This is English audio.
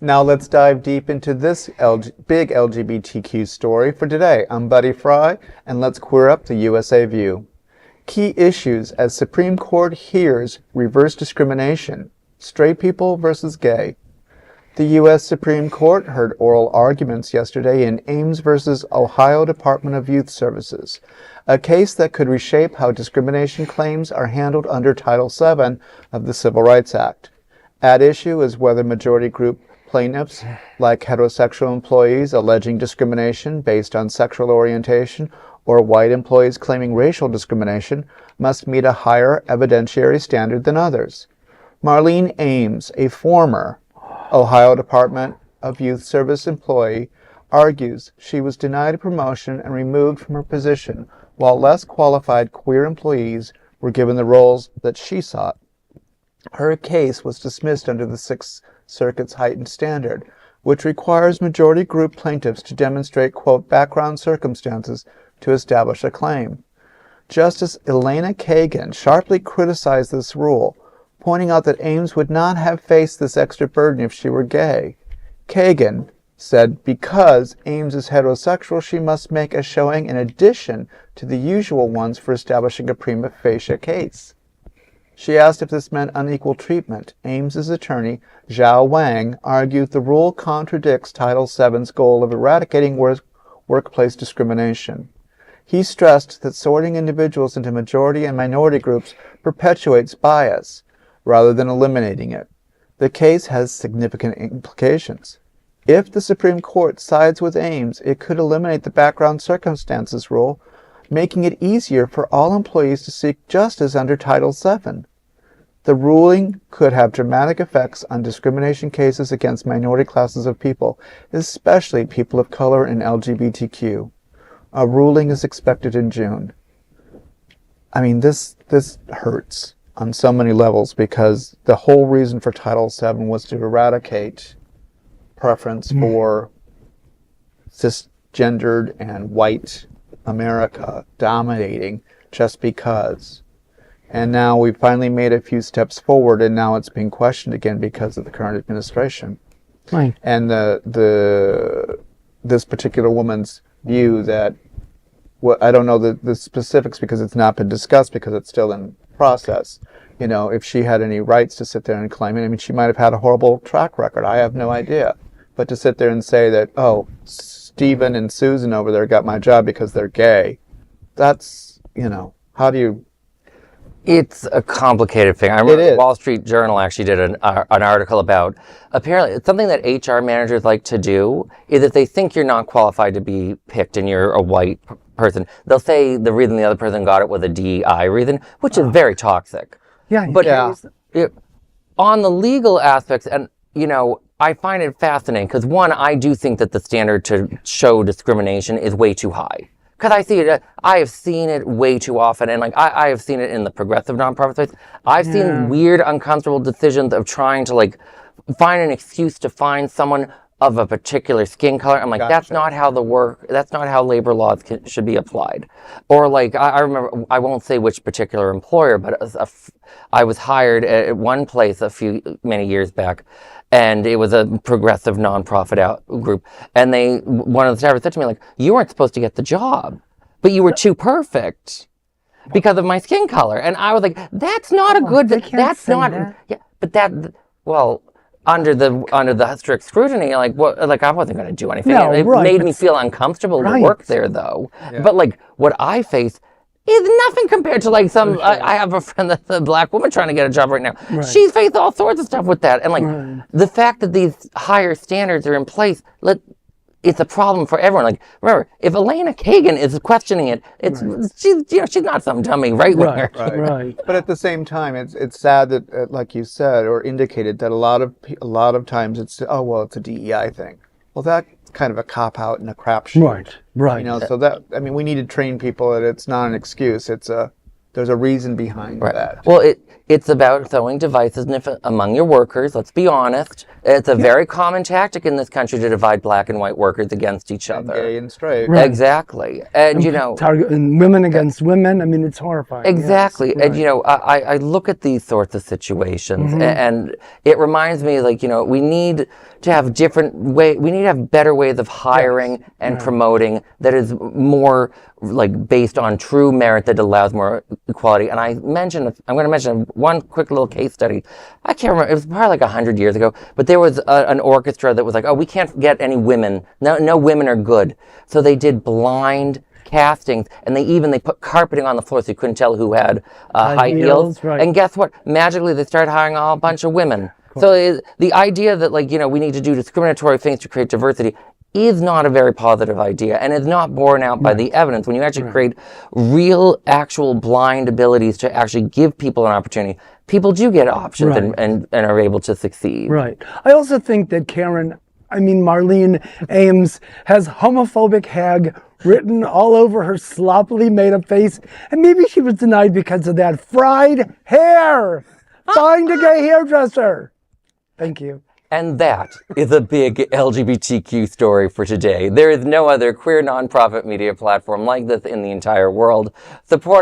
Now let's dive deep into this big LGBTQ story for today. I'm Buddy Fry, and let's queer up the USA view. Key issues as Supreme Court hears reverse discrimination, straight people versus gay. The U.S. Supreme Court heard oral arguments yesterday in Ames versus Ohio Department of Youth Services, a case that could reshape how discrimination claims are handled under Title VII of the Civil Rights Act. At issue is whether majority group plaintiffs, like heterosexual employees alleging discrimination based on sexual orientation or white employees claiming racial discrimination, must meet a higher evidentiary standard than others. Marlean Ames, a former Ohio Department of Youth Service employee, argues she was denied a promotion and removed from her position, while less qualified queer employees were given the roles that she sought. Her case was dismissed under the Sixth Circuit's heightened standard, which requires majority group plaintiffs to demonstrate, quote, background circumstances to establish a claim. Justice Elena Kagan sharply criticized this rule, pointing out that Ames would not have faced this extra burden if she were gay. Kagan said because Ames is heterosexual, she must make a showing in addition to the usual ones for establishing a prima facie case. She asked if this meant unequal treatment. Ames's attorney, Zhao Wang, argued the rule contradicts Title VII's goal of eradicating workplace discrimination. He stressed that sorting individuals into majority and minority groups perpetuates bias, rather than eliminating it. The case has significant implications. If the Supreme Court sides with Ames, it could eliminate the background circumstances rule, making it easier for all employees to seek justice under Title VII. The ruling could have dramatic effects on discrimination cases against minority classes of people, especially people of color and LGBTQ. A ruling is expected in June. I mean, this hurts on so many levels because the whole reason for Title VII was to eradicate preference for cisgendered and white America dominating just because. And now we've finally made a few steps forward, and now it's being questioned again because of the current administration. Right. And this particular woman's view that, well, I don't know the specifics because it's not been discussed because it's still in process. You know, if she had any rights to sit there and claim it, I mean, she might have had a horrible track record. I have no idea. But to sit there and say that, oh, Stephen and Susan over there got my job because they're gay, that's, you know, how do you... It's a complicated thing. I remember the Wall Street Journal actually did an article about, apparently, it's something that HR managers like to do, is if they think you're not qualified to be picked and you're a white person, they'll say the reason the other person got it was a DEI reason, which is very toxic. Yeah. But yeah. On the legal aspects, and, you know, I find it fascinating because, one, I do think that the standard to show discrimination is way too high. Because I see it, I have seen it way too often, and like I have seen it in the progressive nonprofit space. I've seen weird, uncomfortable decisions of trying to like find an excuse to find someone of a particular skin color. I'm like, that's not how that's not how labor laws should be applied. Or like, I remember, I won't say which particular employer, but I was hired at one place many years back, and it was a progressive nonprofit group. And one of the staffers said to me, like, you weren't supposed to get the job, but you were too perfect because of my skin color. And I was like, that's not a good, that's not, yeah, but well, under the strict scrutiny, like, what, like, I wasn't going to do anything. No, it made me feel uncomfortable to work there, though. Yeah. But like, what I face is nothing compared to like some. I have a friend that's a black woman trying to get a job right now. Right. She's faced all sorts of stuff with that, and like the fact that these higher standards are in place, it's a problem for everyone. Like, remember, if Elena Kagan is questioning it, she's not some dummy right winger. Right. But at the same time, it's sad that, like you said or indicated, that a lot of times it's it's a DEI thing. Well, that's kind of a cop out and a crapshoot. Right. You know, so that, I mean, we need to train people that it's not an excuse. There's a reason behind that. Well, It's about sowing divisiveness among your workers. Let's be honest. It's a very common tactic in this country to divide black and white workers against each other. Gay and straight. Right. Exactly. And, and women against women. I mean, it's horrifying. Exactly. Yes, And, I look at these sorts of situations and it reminds me, like, we need to have we need to have better ways of hiring and promoting that is more like based on true merit that allows more equality. And I'm going to mention one quick little case study. I can't remember, it was probably like 100 years ago, but there was an orchestra that was like, oh, we can't get any women. No women are good. So they did blind castings, and they put carpeting on the floor so you couldn't tell who had high heels. Right. And guess what? Magically, they started hiring a bunch of women. Cool. So the idea that, like, we need to do discriminatory things to create diversity is not a very positive idea, and is not borne out by the evidence. When you actually create real, actual blind abilities to actually give people an opportunity, people do get options and are able to succeed. Right. I also think that Marlean Ames has homophobic hag written all over her sloppily made up face, and maybe she was denied because of that fried hair. Find a gay hairdresser. Thank you. And that is a big LGBTQ story for today. There is no other queer nonprofit media platform like this in the entire world. Support